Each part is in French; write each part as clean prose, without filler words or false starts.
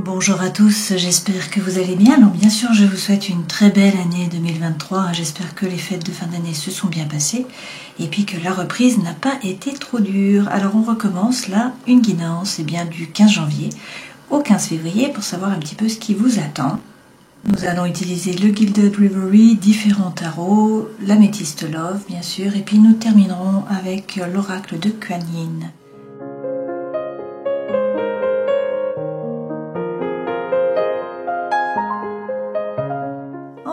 Bonjour à tous, j'espère que vous allez bien. Alors bien sûr, je vous souhaite une très belle année 2023. J'espère que les fêtes de fin d'année se sont bien passées et puis que la reprise n'a pas été trop dure. Alors on recommence là une guidance du 15 janvier au 15 février pour savoir un petit peu ce qui vous attend. Nous allons utiliser le Gilded Reverie, différents tarots, l'améthyste Love bien sûr, et puis nous terminerons avec l'oracle de Kuan Yin.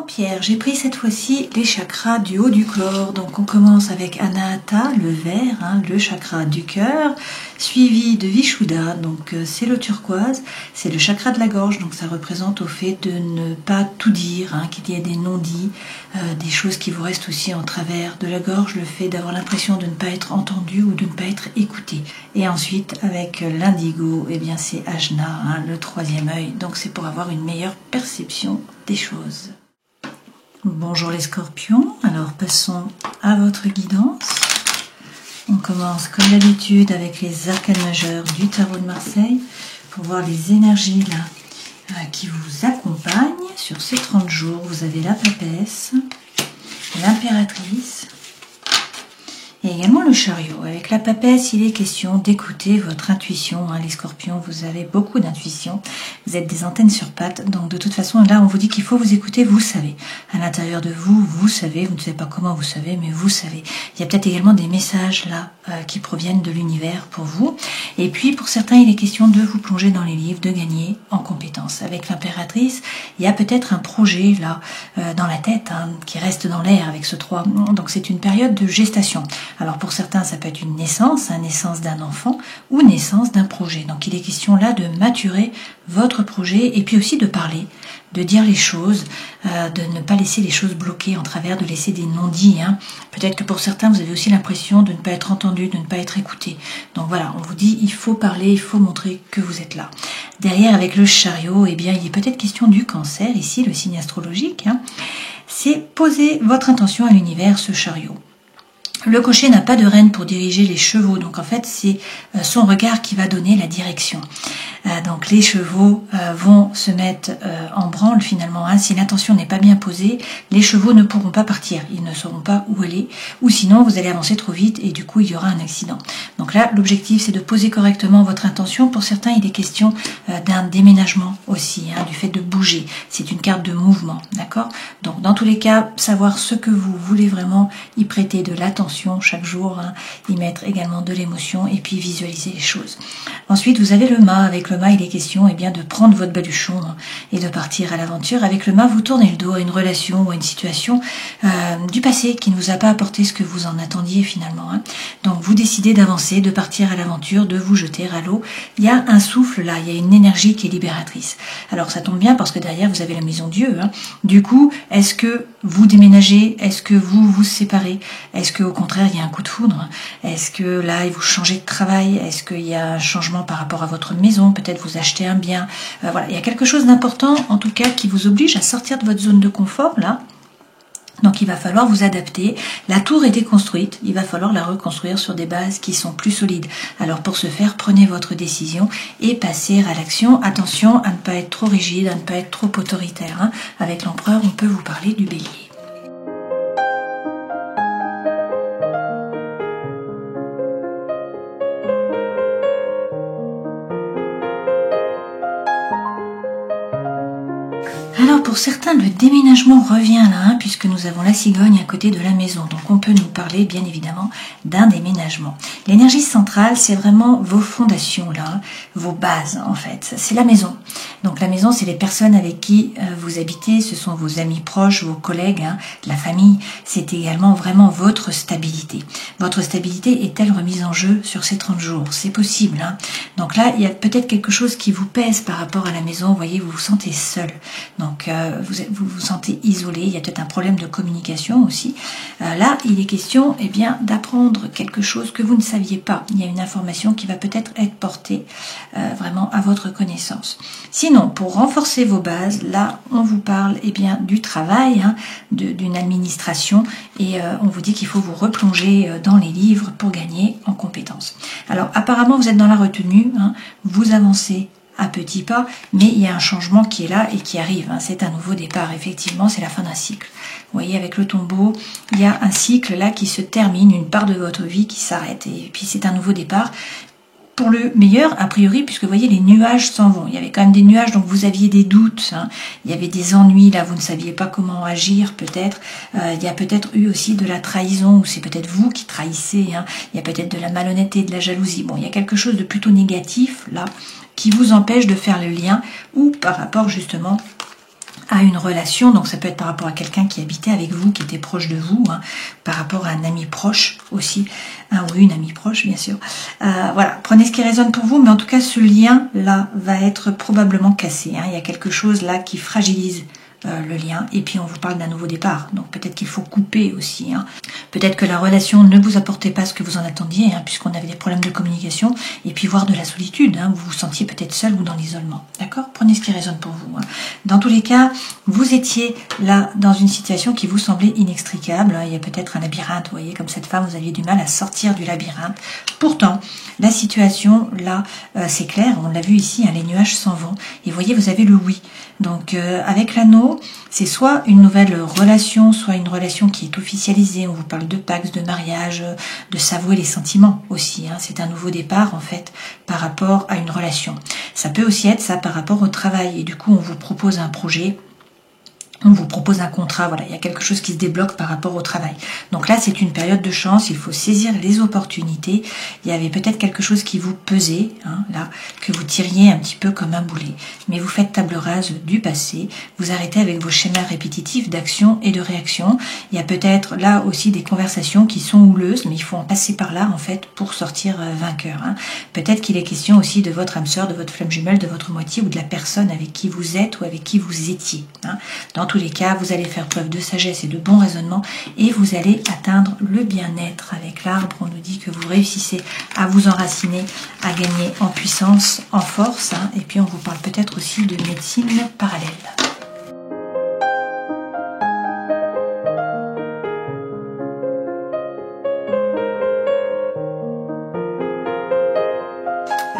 Pierre, j'ai pris cette fois-ci les chakras du haut du corps. Donc on commence avec Anahata, le vert, le chakra du cœur, suivi de Vishuddha, donc c'est le turquoise, c'est le chakra de la gorge, donc ça représente au fait de ne pas tout dire, qu'il y ait des non-dits, des choses qui vous restent aussi en travers de la gorge, le fait d'avoir l'impression de ne pas être entendu ou de ne pas être écouté. Et ensuite avec l'indigo, c'est Ajna, le troisième œil, donc c'est pour avoir une meilleure perception des choses. Bonjour les scorpions, alors passons à votre guidance. On commence comme d'habitude avec les arcanes majeurs du tarot de Marseille pour voir les énergies qui vous accompagnent sur ces 30 jours. Vous avez la papesse, l'impératrice et également le chariot. Avec la papesse, il est question d'écouter votre intuition. Les scorpions, vous avez beaucoup d'intuition. Vous êtes des antennes sur pattes. Donc de toute façon, là, on vous dit qu'il faut vous écouter. Vous savez. À l'intérieur de vous, vous savez. Vous ne savez pas comment vous savez, mais vous savez. Il y a peut-être également des messages là qui proviennent de l'univers pour vous. Et puis, pour certains, il est question de vous plonger dans les livres, de gagner en compétences. Avec l'impératrice, il y a peut-être un projet là dans la tête qui reste dans l'air avec ce 3. Donc c'est une période de gestation. Alors pour certains, ça peut être une naissance, naissance d'un enfant ou naissance d'un projet. Donc il est question là de maturer votre projet et puis aussi de parler, de dire les choses, de ne pas laisser les choses bloquées en travers, de laisser des non-dits. Peut-être que pour certains, vous avez aussi l'impression de ne pas être entendu, de ne pas être écouté. Donc voilà, on vous dit, il faut parler, il faut montrer que vous êtes là. Derrière, avec le chariot, il est peut-être question du cancer, ici, le signe astrologique. C'est poser votre intention à l'univers, ce chariot. Le cocher n'a pas de rêne pour diriger les chevaux, donc en fait c'est son regard qui va donner la direction. Donc les chevaux vont se mettre en branle finalement. Si l'intention n'est pas bien posée, les chevaux ne pourront pas partir, ils ne sauront pas où aller, ou sinon vous allez avancer trop vite et du coup il y aura un accident. Donc là l'objectif c'est de poser correctement votre intention. Pour certains il est question d'un déménagement aussi, du fait de bouger. C'est une carte de mouvement, d'accord? Donc dans tous les cas, savoir ce que vous voulez vraiment, y prêter de l'attention chaque jour, y mettre également de l'émotion et puis visualiser les choses. Ensuite vous avez le mât. Avec le mât il est question de prendre votre baluchon et de partir à l'aventure. Avec le mât vous tournez le dos à une relation ou à une situation du passé qui ne vous a pas apporté ce que vous en attendiez finalement. Donc vous décidez d'avancer, de partir à l'aventure, de vous jeter à l'eau. Il y a un souffle là, il y a une énergie qui est libératrice. Alors ça tombe bien parce que derrière vous avez la maison Dieu. Du coup, est-ce que vous déménagez? Est-ce que vous vous séparez? Est-ce que au contraire il y a un coup de foudre? Est-ce que là vous changez de travail? Est-ce qu'il y a un changement par rapport à votre maison? Peut-être vous achetez un bien. Voilà, il y a quelque chose d'important en tout cas qui vous oblige à sortir de votre zone de confort là. Donc il va falloir vous adapter. La tour était construite, il va falloir la reconstruire sur des bases qui sont plus solides. Alors pour ce faire, prenez votre décision et passez à l'action. Attention à ne pas être trop rigide, à ne pas être trop autoritaire. Avec l'empereur, on peut vous parler du bélier. Alors pour certains, le déménagement revient là, puisque nous avons la cigogne à côté de la maison. Donc on peut nous parler bien évidemment d'un déménagement. L'énergie centrale, c'est vraiment vos fondations là, vos bases en fait. C'est la maison. Donc la maison, c'est les personnes avec qui vous habitez, ce sont vos amis proches, vos collègues, la famille. C'est également vraiment votre stabilité. Votre stabilité est-elle remise en jeu sur ces 30 jours? C'est possible. Donc là, il y a peut-être quelque chose qui vous pèse par rapport à la maison. Vous voyez, vous vous sentez seul. Donc vous vous sentez isolé, il y a peut-être un problème de communication aussi. Là, il est question d'apprendre quelque chose que vous ne saviez pas. Il y a une information qui va peut-être être portée vraiment à votre connaissance. Sinon, pour renforcer vos bases, là, on vous parle du travail, d'une administration et on vous dit qu'il faut vous replonger dans les livres pour gagner en compétences. Alors apparemment, vous êtes dans la retenue, vous avancez à petits pas, mais il y a un changement qui est là et qui arrive. Hein. C'est un nouveau départ, effectivement, c'est la fin d'un cycle. Vous voyez, avec le tombeau, il y a un cycle là qui se termine, une part de votre vie qui s'arrête. Et puis c'est un nouveau départ. Pour le meilleur, a priori, puisque vous voyez, les nuages s'en vont. Il y avait quand même des nuages, donc vous aviez des doutes. Hein. Il y avait des ennuis, là, vous ne saviez pas comment agir, peut-être. Il y a peut-être eu aussi de la trahison, ou c'est peut-être vous qui trahissez. Hein. Il y a peut-être de la malhonnêteté, de la jalousie. Bon, il y a quelque chose de plutôt négatif, là, qui vous empêche de faire le lien, ou par rapport, justement, à une relation, donc ça peut être par rapport à quelqu'un qui habitait avec vous, qui était proche de vous, hein, par rapport à un ami proche aussi, un ou une amie proche bien sûr. Voilà, prenez ce qui résonne pour vous, mais en tout cas ce lien-là va être probablement cassé. Hein. Il y a quelque chose là qui fragilise le lien, et puis on vous parle d'un nouveau départ, donc peut-être qu'il faut couper aussi. Hein. Peut-être que la relation ne vous apportait pas ce que vous en attendiez, hein, puisqu'on avait des problèmes de communication, et puis voire de la solitude, hein, vous vous sentiez peut-être seul ou dans l'isolement. D'accord ? Prenez ce qui résonne pour vous. Hein. Dans tous les cas, vous étiez là dans une situation qui vous semblait inextricable. Hein. Il y a peut-être un labyrinthe, vous voyez, comme cette femme, vous aviez du mal à sortir du labyrinthe. Pourtant, la situation là, c'est clair, on l'a vu ici, hein, les nuages s'en vont, et vous voyez, vous avez le oui. Donc avec l'anneau, c'est soit une nouvelle relation, soit une relation qui est officialisée. On vous parle de pacte, de mariage, de s'avouer les sentiments aussi. Hein. C'est un nouveau départ en fait par rapport à une relation. Ça peut aussi être ça par rapport au travail. Et du coup, on vous propose un projet. On vous propose un contrat, voilà, il y a quelque chose qui se débloque par rapport au travail. Donc là, c'est une période de chance, il faut saisir les opportunités. Il y avait peut-être quelque chose qui vous pesait, hein, là, que vous tiriez un petit peu comme un boulet. Mais vous faites table rase du passé, vous arrêtez avec vos schémas répétitifs d'action et de réaction. Il y a peut-être là aussi des conversations qui sont houleuses, mais il faut en passer par là, en fait, pour sortir vainqueur. Hein. Peut-être qu'il est question aussi de votre âme sœur, de votre flamme jumelle, de votre moitié ou de la personne avec qui vous êtes ou avec qui vous étiez. Hein. Dans tous les cas, vous allez faire preuve de sagesse et de bon raisonnement et vous allez atteindre le bien-être. Avec l'arbre, on nous dit que vous réussissez à vous enraciner, à gagner en puissance, en force. Hein, et puis on vous parle peut-être aussi de médecine parallèle.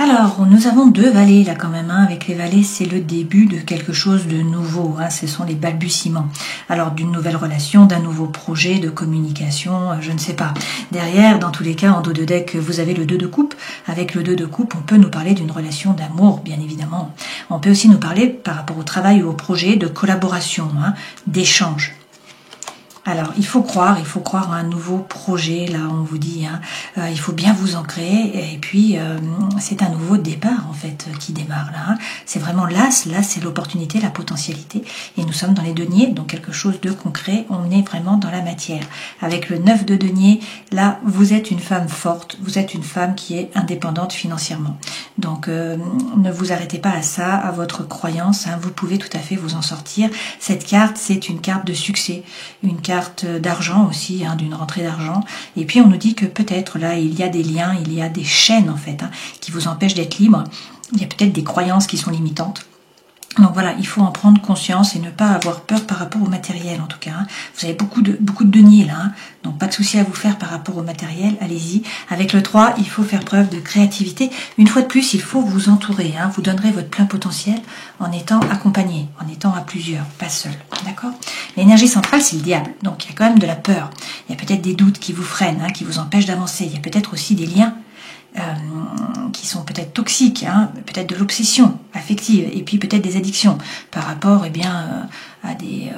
Alors, nous avons deux vallées là quand même. Hein. Avec les vallées, c'est le début de quelque chose de nouveau. Hein. Ce sont les balbutiements. Alors, d'une nouvelle relation, d'un nouveau projet de communication, je ne sais pas. Derrière, dans tous les cas, en dos de deck, vous avez le 2 de coupe. Avec le 2 de coupe, on peut nous parler d'une relation d'amour, bien évidemment. On peut aussi nous parler, par rapport au travail ou au projet, de collaboration, hein, d'échange. Alors, il faut croire à un nouveau projet, là, on vous dit, hein, il faut bien vous ancrer, et puis c'est un nouveau départ, en fait, qui démarre, là. Hein. C'est vraiment là, c'est l'opportunité, la potentialité, et nous sommes dans les deniers, donc quelque chose de concret, on est vraiment dans la matière. Avec le 9 de denier, là, vous êtes une femme forte, vous êtes une femme qui est indépendante financièrement. Donc, ne vous arrêtez pas à ça, à votre croyance, hein, vous pouvez tout à fait vous en sortir. Cette carte, c'est une carte de succès, une carte d'argent aussi, hein, d'une rentrée d'argent. Et puis on nous dit que peut-être là, il y a des liens, il y a des chaînes en fait, hein, qui vous empêchent d'être libre. Il y a peut-être des croyances qui sont limitantes. Donc voilà, il faut en prendre conscience et ne pas avoir peur par rapport au matériel en tout cas. Hein. Vous avez beaucoup de deniers là, hein, donc pas de souci à vous faire par rapport au matériel, allez-y. Avec le 3, il faut faire preuve de créativité. Une fois de plus, il faut vous entourer, hein. Vous donnerez votre plein potentiel en étant accompagné, en étant à plusieurs, pas seul, d'accord? L'énergie centrale, c'est le diable, donc il y a quand même de la peur. Il y a peut-être des doutes qui vous freinent, hein, qui vous empêchent d'avancer. Il y a peut-être aussi des liens qui sont peut-être toxiques, hein, peut-être de l'obsession affective, et puis peut-être des addictions par rapport à des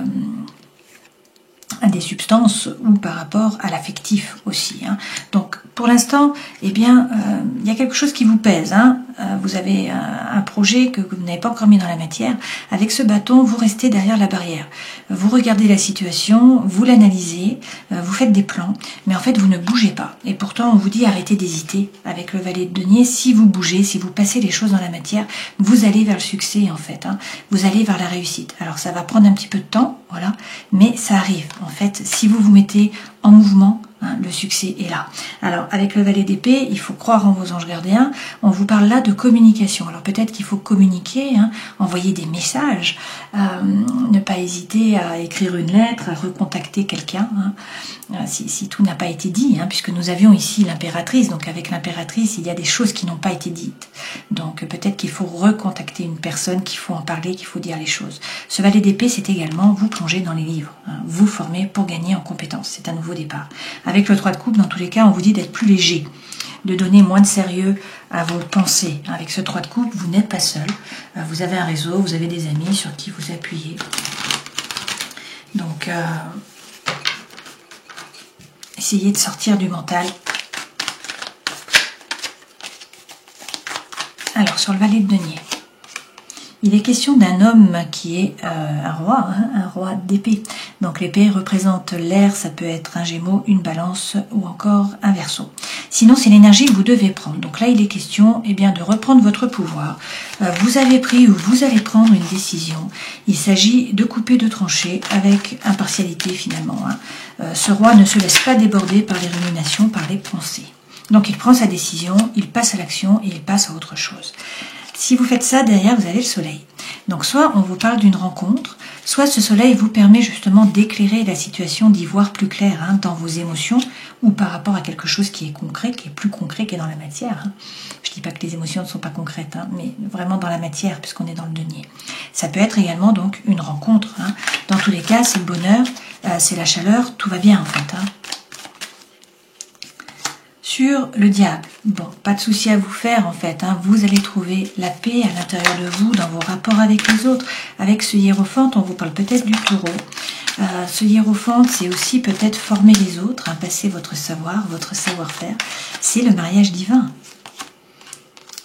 substances ou par rapport à l'affectif aussi. Hein. Donc pour l'instant, il y a quelque chose qui vous pèse. Hein. Vous avez un projet que vous n'avez pas encore mis dans la matière. Avec ce bâton, vous restez derrière la barrière. Vous regardez la situation, vous l'analysez, vous faites des plans, mais en fait vous ne bougez pas. Et pourtant on vous dit arrêtez d'hésiter avec le valet de denier. Si vous bougez, si vous passez les choses dans la matière, vous allez vers le succès en fait. Hein. Vous allez vers la réussite. Alors ça va prendre un petit peu de temps, voilà, mais ça arrive. En fait, si vous vous mettez en mouvement, Hein, le succès est là. Alors, avec le valet d'épée, il faut croire en vos anges gardiens. On vous parle là de communication. Alors, peut-être qu'il faut communiquer, hein, envoyer des messages, ne pas hésiter à écrire une lettre, à recontacter quelqu'un, hein, si tout n'a pas été dit, hein, puisque nous avions ici l'impératrice. Donc, avec l'impératrice, il y a des choses qui n'ont pas été dites. Donc, peut-être qu'il faut recontacter une personne, qu'il faut en parler, qu'il faut dire les choses. Ce valet d'épée, c'est également vous plonger dans les livres, hein, vous former pour gagner en compétences. C'est un nouveau départ. Avec le 3 de coupe, dans tous les cas, on vous dit d'être plus léger, de donner moins de sérieux à vos pensées. Avec ce 3 de coupe, vous n'êtes pas seul. Vous avez un réseau, vous avez des amis sur qui vous appuyez. Donc, essayez de sortir du mental. Alors, sur le valet de denier, il est question d'un homme qui est un roi, hein, un roi d'épée. Donc l'épée représente l'air, ça peut être un gémeau, une balance ou encore un verseau. Sinon, c'est l'énergie que vous devez prendre. Donc là, il est question de reprendre votre pouvoir. Vous avez pris ou vous allez prendre une décision. Il s'agit de couper, de trancher avec impartialité finalement. Hein. Ce roi ne se laisse pas déborder par les ruminations, par les pensées. Donc il prend sa décision, il passe à l'action et il passe à autre chose. Si vous faites ça, derrière, vous avez le soleil. Donc, soit on vous parle d'une rencontre, soit ce soleil vous permet justement d'éclairer la situation, d'y voir plus clair hein, dans vos émotions ou par rapport à quelque chose qui est concret, qui est plus concret qu'est dans la matière. Hein. Je ne dis pas que les émotions ne sont pas concrètes, hein, mais vraiment dans la matière, puisqu'on est dans le denier. Ça peut être également donc une rencontre. Hein. Dans tous les cas, c'est le bonheur, c'est la chaleur, tout va bien en fait. Hein. Sur le diable, bon, pas de souci à vous faire en fait, hein. Vous allez trouver la paix à l'intérieur de vous, dans vos rapports avec les autres. Avec ce hiérophante, on vous parle peut-être du taureau. Ce hiérophante, c'est aussi peut-être former les autres, hein, passer votre savoir, votre savoir-faire. C'est le mariage divin.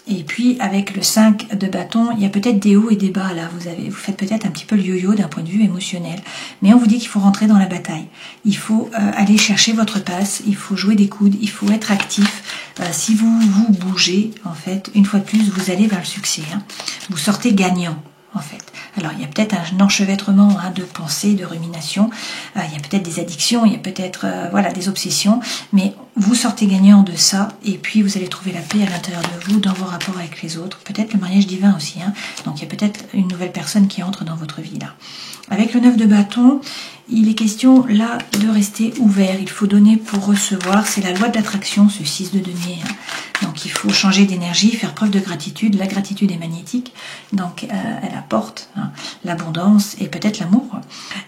Et puis, avec le 5 de bâton, il y a peut-être des hauts et des bas, là. Vous faites peut-être un petit peu le yo-yo d'un point de vue émotionnel. Mais on vous dit qu'il faut rentrer dans la bataille. Il faut aller chercher votre passe, il faut jouer des coudes, il faut être actif. Si vous vous bougez, en fait, une fois de plus, vous allez vers le succès. Hein. Vous sortez gagnant, en fait. Alors, il y a peut-être un enchevêtrement hein, de pensées, de ruminations. Il y a peut-être des addictions, il y a peut-être des obsessions. Mais vous sortez gagnant de ça et puis vous allez trouver la paix à l'intérieur de vous, dans vos rapports avec les autres. Peut-être le mariage divin aussi. Hein. Donc, il y a peut-être une nouvelle personne qui entre dans votre vie là. Avec le 9 de bâton, il est question là de rester ouvert. Il faut donner pour recevoir. C'est la loi de l'attraction, ce 6 de denier. Hein. Donc il faut changer d'énergie, faire preuve de gratitude. La gratitude est magnétique, donc elle apporte hein, l'abondance et peut-être l'amour.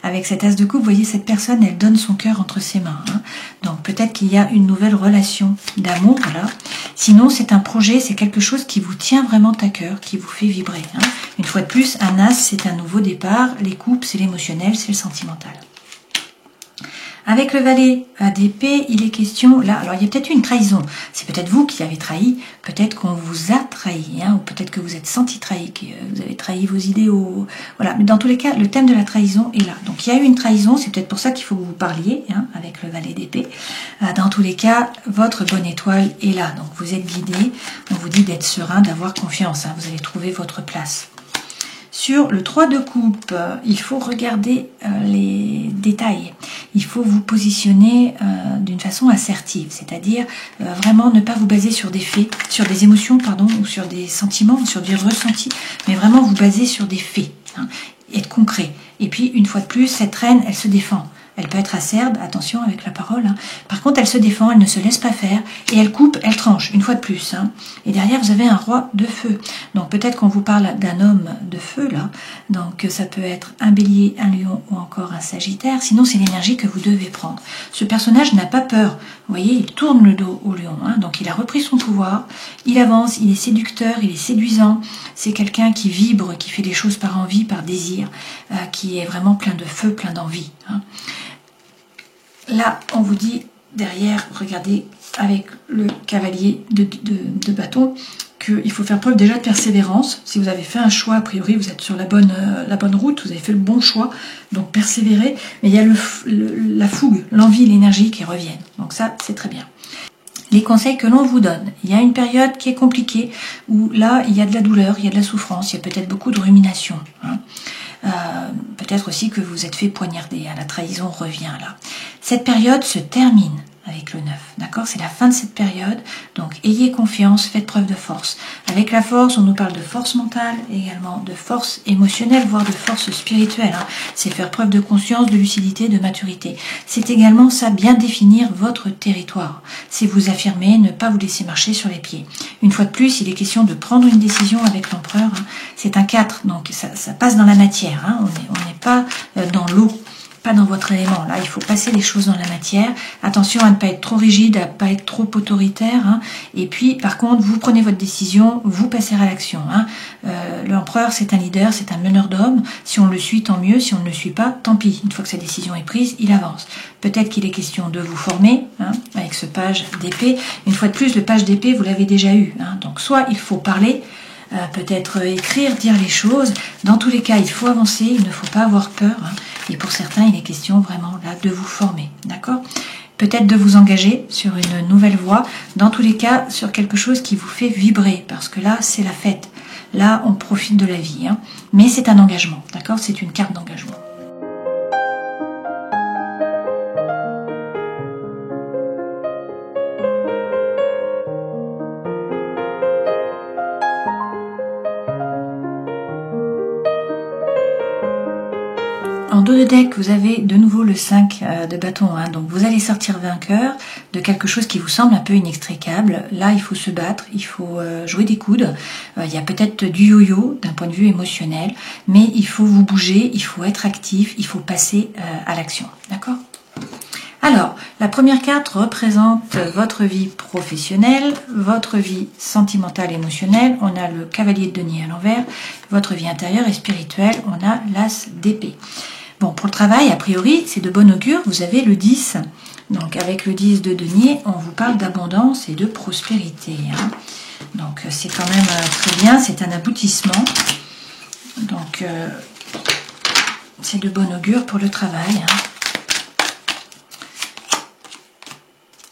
Avec cet as de coupe, vous voyez cette personne, elle donne son cœur entre ses mains. Hein. Donc peut-être qu'il y a une nouvelle relation d'amour là. Sinon c'est un projet, c'est quelque chose qui vous tient vraiment à cœur, qui vous fait vibrer. Hein. Une fois de plus, un as c'est un nouveau départ. Les coupes c'est l'émotionnel, c'est le sentimental. Avec le valet d'épée, il est question, là, alors il y a peut-être eu une trahison. C'est peut-être vous qui avez trahi, peut-être qu'on vous a trahi, hein, ou peut-être que vous êtes senti trahi, que vous avez trahi vos idéaux. Voilà, mais dans tous les cas, le thème de la trahison est là. Donc il y a eu une trahison, c'est peut-être pour ça qu'il faut que vous parliez, hein, avec le valet d'épée. Dans tous les cas, votre bonne étoile est là. Donc vous êtes guidé, on vous dit d'être serein, d'avoir confiance, hein, vous allez trouver votre place. Sur le 3 de coupe, il faut regarder les détails. Il faut vous positionner d'une façon assertive, c'est-à-dire vraiment ne pas vous baser sur des faits, sur des émotions, pardon, ou sur des sentiments, sur des ressentis, mais vraiment vous baser sur des faits, hein, être concret. Et puis, une fois de plus, cette reine, elle se défend. Elle peut être acerbe, attention avec la parole. Hein. Par contre, elle se défend, elle ne se laisse pas faire. Et elle coupe, elle tranche, une fois de plus. Hein. Et derrière, vous avez un roi de feu. Donc peut-être qu'on vous parle d'un homme de feu, là. Donc ça peut être un bélier, un lion ou encore un sagittaire. Sinon, c'est l'énergie que vous devez prendre. Ce personnage n'a pas peur. Vous voyez, il tourne le dos au lion. Hein. Donc il a repris son pouvoir. Il avance, il est séducteur, il est séduisant. C'est quelqu'un qui vibre, qui fait des choses par envie, par désir, qui est vraiment plein de feu, plein d'envie. Hein. Là, on vous dit, derrière, regardez, avec le cavalier de bâton, qu'il faut faire preuve déjà de persévérance. Si vous avez fait un choix, a priori, vous êtes sur la bonne route, vous avez fait le bon choix, donc persévérez. Mais il y a la fougue, l'envie, l'énergie qui reviennent. Donc ça, c'est très bien. Les conseils que l'on vous donne. Il y a une période qui est compliquée, où là, il y a de la douleur, il y a de la souffrance, il y a peut-être beaucoup de rumination. Hein. Peut-être aussi que vous êtes fait poignarder, hein, la trahison revient là. Cette période se termine, avec le 9, d'accord? C'est la fin de cette période, donc ayez confiance, faites preuve de force. Avec la force, on nous parle de force mentale, également de force émotionnelle, voire de force spirituelle. Hein. C'est faire preuve de conscience, de lucidité, de maturité. C'est également ça, bien définir votre territoire. C'est vous affirmer, ne pas vous laisser marcher sur les pieds. Une fois de plus, il est question de prendre une décision avec l'empereur. Hein. C'est un 4, donc ça passe dans la matière. Hein. On n'est pas dans l'eau. Pas dans votre élément. Là, il faut passer les choses dans la matière. Attention à ne pas être trop rigide, à ne pas être trop autoritaire. Hein. Et puis, par contre, vous prenez votre décision, vous passez à l'action. Hein. L'empereur, c'est un leader, c'est un meneur d'hommes. Si on le suit, tant mieux. Si on ne le suit pas, tant pis. Une fois que sa décision est prise, il avance. Peut-être qu'il est question de vous former, hein, avec ce page d'épée. Une fois de plus, le page d'épée, vous l'avez déjà eu. Hein. Donc, soit il faut parler, peut-être écrire, dire les choses. Dans tous les cas, il faut avancer, il ne faut pas avoir peur. Hein. Et pour certains, il est question vraiment là de vous former, d'accord? Peut-être de vous engager sur une nouvelle voie. Dans tous les cas, sur quelque chose qui vous fait vibrer, parce que là, c'est la fête. Là, on profite de la vie. Hein. Mais c'est un engagement, d'accord? C'est une carte d'engagement. En dos de deck, vous avez de nouveau le 5 de bâton. Hein. Donc vous allez sortir vainqueur de quelque chose qui vous semble un peu inextricable. Là, il faut se battre, il faut jouer des coudes. Il y a peut-être du yo-yo d'un point de vue émotionnel, mais il faut vous bouger, il faut être actif, il faut passer à l'action. D'accord ? Alors, la première carte représente votre vie professionnelle, votre vie sentimentale, émotionnelle. On a le cavalier de denier à l'envers. Votre vie intérieure et spirituelle, on a l'as d'épée. Bon, pour le travail, a priori, c'est de bon augure. Vous avez le 10. Donc, avec le 10 de denier, on vous parle d'abondance et de prospérité. Hein. Donc, c'est quand même très bien. C'est un aboutissement. Donc, c'est de bon augure pour le travail. Hein.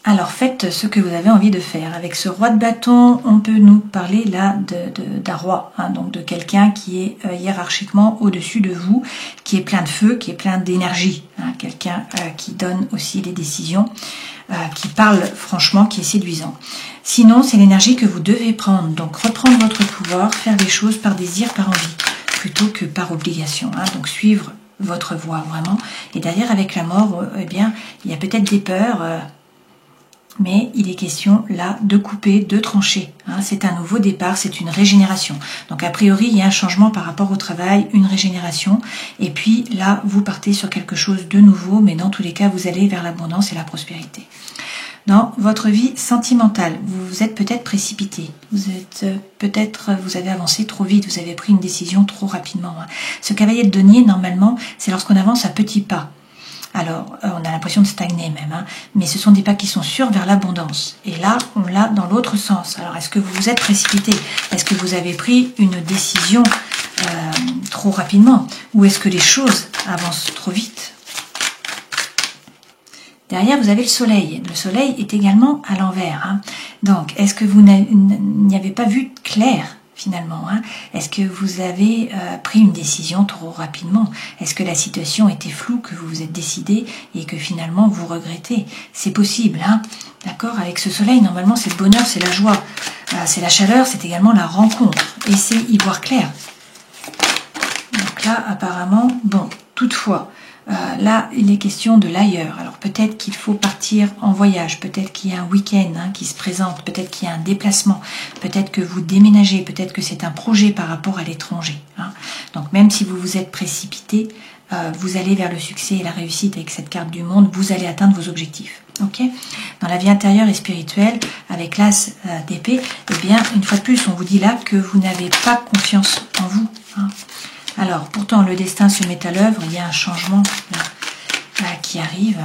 Alors faites ce que vous avez envie de faire. Avec ce roi de bâton, on peut nous parler là d'un roi, hein, donc de quelqu'un qui est hiérarchiquement au-dessus de vous, qui est plein de feu, qui est plein d'énergie, hein, quelqu'un qui donne aussi les décisions, qui parle franchement, qui est séduisant. Sinon, c'est l'énergie que vous devez prendre, donc reprendre votre pouvoir, faire les choses par désir, par envie, plutôt que par obligation, hein, donc suivre votre voie vraiment. Et derrière, avec la mort, eh bien, il y a peut-être des peurs, mais il est question là de couper, de trancher. Hein. C'est un nouveau départ, c'est une régénération. Donc a priori, il y a un changement par rapport au travail, une régénération. Et puis là, vous partez sur quelque chose de nouveau, mais dans tous les cas, vous allez vers l'abondance et la prospérité. Dans votre vie sentimentale, vous vous êtes peut-être précipité. Vous avez avancé trop vite, vous avez pris une décision trop rapidement. Hein. Ce cavalier de denier, normalement, c'est lorsqu'on avance à petits pas. Alors, on a l'impression de stagner même, hein, mais ce sont des pas qui sont sûrs vers l'abondance. Et là, on l'a dans l'autre sens. Alors, est-ce que vous vous êtes précipité? Est-ce que vous avez pris une décision trop rapidement? Ou est-ce que les choses avancent trop vite? Derrière, vous avez le soleil. Le soleil est également à l'envers. Hein. Donc, est-ce que vous n'y avez pas vu clair finalement, hein? Est-ce que vous avez pris une décision trop rapidement? Est-ce que la situation était floue, que vous vous êtes décidé et que finalement vous regrettez? C'est possible, hein? D'accord? Avec ce soleil, normalement, c'est le bonheur, c'est la joie, c'est la chaleur, c'est également la rencontre. Et c'est y voir clair. Donc là, apparemment, bon, toutefois, là, il est question de l'ailleurs. Alors peut-être qu'il faut partir en voyage, peut-être qu'il y a un week-end qui se présente, peut-être qu'il y a un déplacement, peut-être que vous déménagez, peut-être que c'est un projet par rapport à l'étranger. Hein. Donc même si vous vous êtes précipité, vous allez vers le succès et la réussite avec cette carte du monde, vous allez atteindre vos objectifs. Okay. Dans la vie intérieure et spirituelle, avec l'as d'épée, eh bien, une fois de plus, on vous dit là que vous n'avez pas confiance en vous. Hein. Alors, pourtant, le destin se met à l'œuvre, il y a un changement là, qui arrive.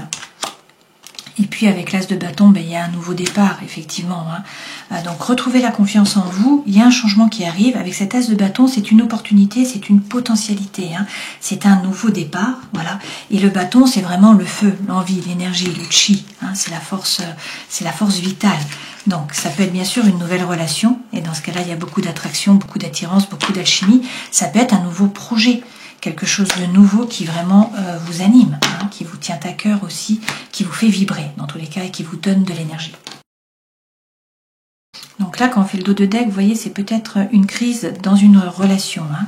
Et puis, avec l'as de bâton, il y a un nouveau départ, effectivement. Hein. Donc, retrouvez la confiance en vous, il y a un changement qui arrive. Avec cet as de bâton, c'est une opportunité, c'est une potentialité. Hein. C'est un nouveau départ, voilà. Et le bâton, c'est vraiment le feu, l'envie, l'énergie, le chi. Hein. C'est la force vitale. Donc, ça peut être bien sûr une nouvelle relation, et dans ce cas-là, il y a beaucoup d'attraction, beaucoup d'attirance, beaucoup d'alchimie. Ça peut être un nouveau projet quelque chose de nouveau qui vraiment vous anime, hein, qui vous tient à cœur aussi, qui vous fait vibrer dans tous les cas et qui vous donne de l'énergie. Donc là, quand on fait le dos de deck, vous voyez, c'est peut-être une crise dans une relation. Hein.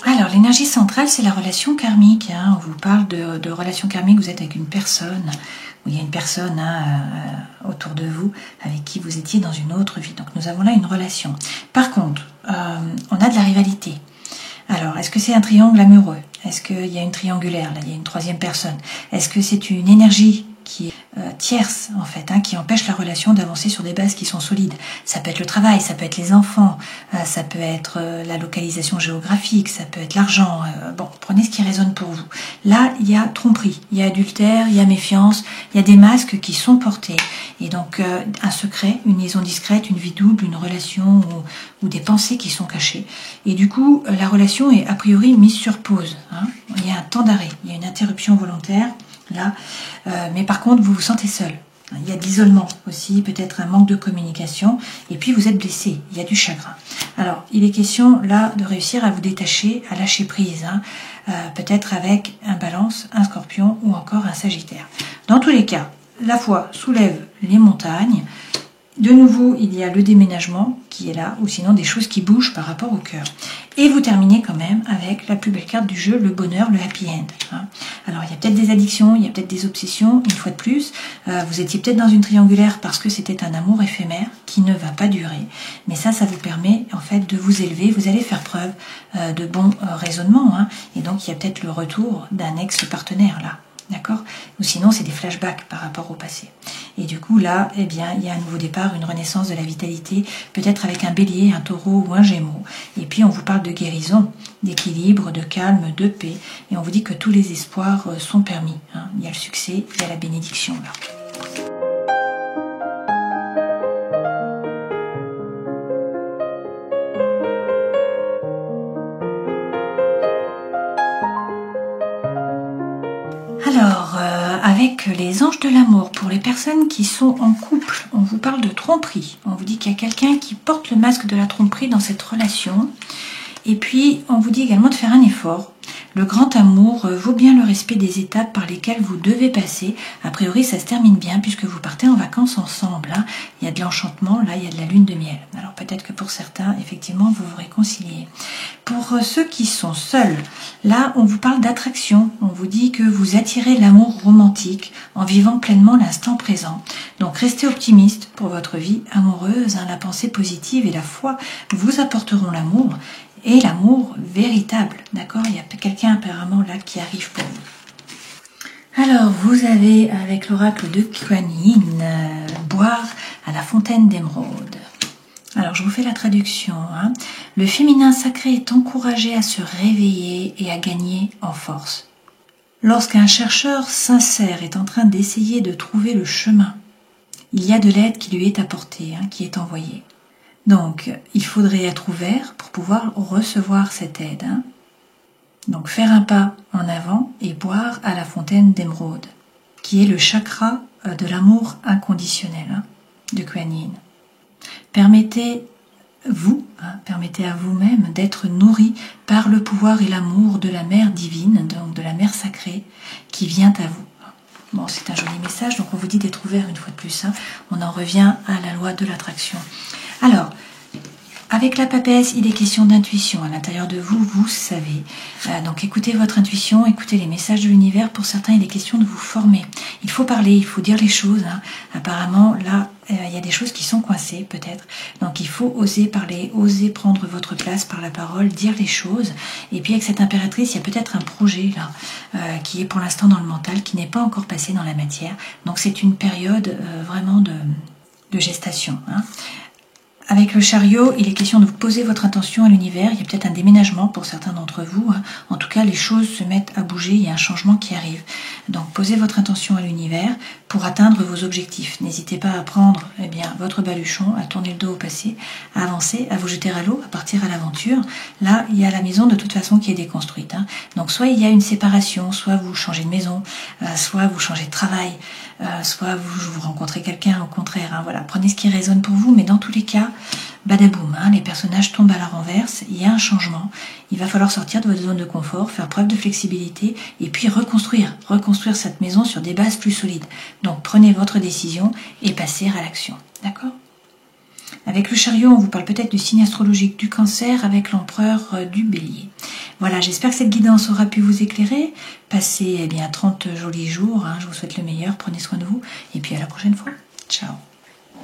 Alors, l'énergie centrale, c'est la relation karmique. Hein. On vous parle de relation karmique, vous êtes avec une personne, où il y a une personne autour de vous avec qui vous étiez dans une autre vie. Donc, nous avons là une relation. Par contre, on a de la rivalité. Alors, est-ce que c'est un triangle amoureux? Est-ce qu'il y a une triangulaire? Là, il y a une troisième personne. Est-ce que c'est une énergie qui est tierce, en fait, hein, qui empêche la relation d'avancer sur des bases qui sont solides? Ça peut être le travail, ça peut être les enfants, ça peut être la localisation géographique, ça peut être l'argent. Bon, prenez ce qui résonne pour vous. Là, il y a tromperie, il y a adultère, il y a méfiance, il y a des masques qui sont portés. Et donc, un secret, une liaison discrète, une vie double, une relation ou des pensées qui sont cachées. Et du coup, la relation est a priori mise sur pause. Hein. Il y a un temps d'arrêt, il y a une interruption volontaire. Là, mais par contre, vous vous sentez seul. Il y a de l'isolement aussi, peut-être un manque de communication, et puis vous êtes blessé, il y a du chagrin. Alors, il est question là de réussir à vous détacher, à lâcher prise, hein, peut-être avec un Balance, un Scorpion ou encore un Sagittaire. Dans tous les cas, la foi soulève les montagnes. De nouveau, il y a le déménagement qui est là, ou sinon des choses qui bougent par rapport au cœur. Et vous terminez quand même avec la plus belle carte du jeu, le bonheur, le happy end. Hein. Alors, il y a peut-être des addictions, il y a peut-être des obsessions, une fois de plus. Vous étiez peut-être dans une triangulaire parce que c'était un amour éphémère qui ne va pas durer. Mais ça vous permet en fait de vous élever. Vous allez faire preuve de bon raisonnement. Hein. Et donc, il y a peut-être le retour d'un ex-partenaire là. D'accord? Ou sinon, c'est des flashbacks par rapport au passé. Et du coup, là, eh bien, il y a un nouveau départ, une renaissance de la vitalité, peut-être avec un bélier, un taureau ou un gémeau. Et puis, on vous parle de guérison, d'équilibre, de calme, de paix. Et on vous dit que tous les espoirs sont permis. Hein. Il y a le succès, il y a la bénédiction, là. Alors, avec les anges de l'amour, pour les personnes qui sont en couple, on vous parle de tromperie. On vous dit qu'il y a quelqu'un qui porte le masque de la tromperie dans cette relation. Et puis, on vous dit également de faire un effort. Le grand amour vaut bien le respect des étapes par lesquelles vous devez passer. A priori, ça se termine bien puisque vous partez en vacances ensemble. Hein. Il y a de l'enchantement, là, il y a de la lune de miel. Alors peut-être que pour certains, effectivement, vous vous réconciliez. Pour ceux qui sont seuls, là, on vous parle d'attraction. On vous dit que vous attirez l'amour romantique en vivant pleinement l'instant présent. Donc, restez optimiste pour votre vie amoureuse. Hein. La pensée positive et la foi vous apporteront l'amour. Et l'amour véritable, d'accord? Il y a quelqu'un apparemment là qui arrive pour vous. Alors, vous avez avec l'oracle de Kuan Yin, boire à la fontaine d'émeraude. Alors, je vous fais la traduction. Hein. Le féminin sacré est encouragé à se réveiller et à gagner en force. Lorsqu'un chercheur sincère est en train d'essayer de trouver le chemin, il y a de l'aide qui lui est apportée, hein, qui est envoyée. Donc, il faudrait être ouvert pour pouvoir recevoir cette aide. Hein. Donc, faire un pas en avant et boire à la fontaine d'émeraude, qui est le chakra de l'amour inconditionnel hein, de Kuan Yin. Permettez à vous-même d'être nourri par le pouvoir et l'amour de la mère divine, donc de la mère sacrée, qui vient à vous. Bon, c'est un joli message, donc on vous dit d'être ouvert une fois de plus. Hein. On en revient à la loi de l'attraction. Alors, avec la papesse, il est question d'intuition. À l'intérieur de vous, vous savez. Donc écoutez votre intuition, écoutez les messages de l'univers. Pour certains, il est question de vous former. Il faut parler, il faut dire les choses. Hein. Apparemment, là, il y a des choses qui sont coincées, peut-être. Donc il faut oser parler, oser prendre votre place par la parole, dire les choses. Et puis avec cette impératrice, il y a peut-être un projet là qui est pour l'instant dans le mental, qui n'est pas encore passé dans la matière. Donc c'est une période vraiment de gestation. Hein. Avec le chariot, il est question de vous poser votre intention à l'univers. Il y a peut-être un déménagement pour certains d'entre vous. En tout cas, les choses se mettent à bouger. Il y a un changement qui arrive. Donc, posez votre intention à l'univers pour atteindre vos objectifs. N'hésitez pas à prendre votre baluchon, à tourner le dos au passé, à avancer, à vous jeter à l'eau, à partir à l'aventure. Là, il y a la maison de toute façon qui est déconstruite. Donc, soit il y a une séparation, soit vous changez de maison, soit vous changez de travail, soit vous rencontrez quelqu'un au contraire. Voilà, prenez ce qui résonne pour vous, mais dans tous les cas, badaboum, les personnages tombent à la renverse, il y a un changement, il va falloir sortir de votre zone de confort, faire preuve de flexibilité et puis reconstruire cette maison sur des bases plus solides. Donc prenez votre décision et passez à l'action, d'accord ? Avec le chariot, on vous parle peut-être du signe astrologique du Cancer avec l'empereur du Bélier. Voilà, j'espère que cette guidance aura pu vous éclairer. Passez 30 jolis jours, je vous souhaite le meilleur, prenez soin de vous et puis à la prochaine fois. Ciao.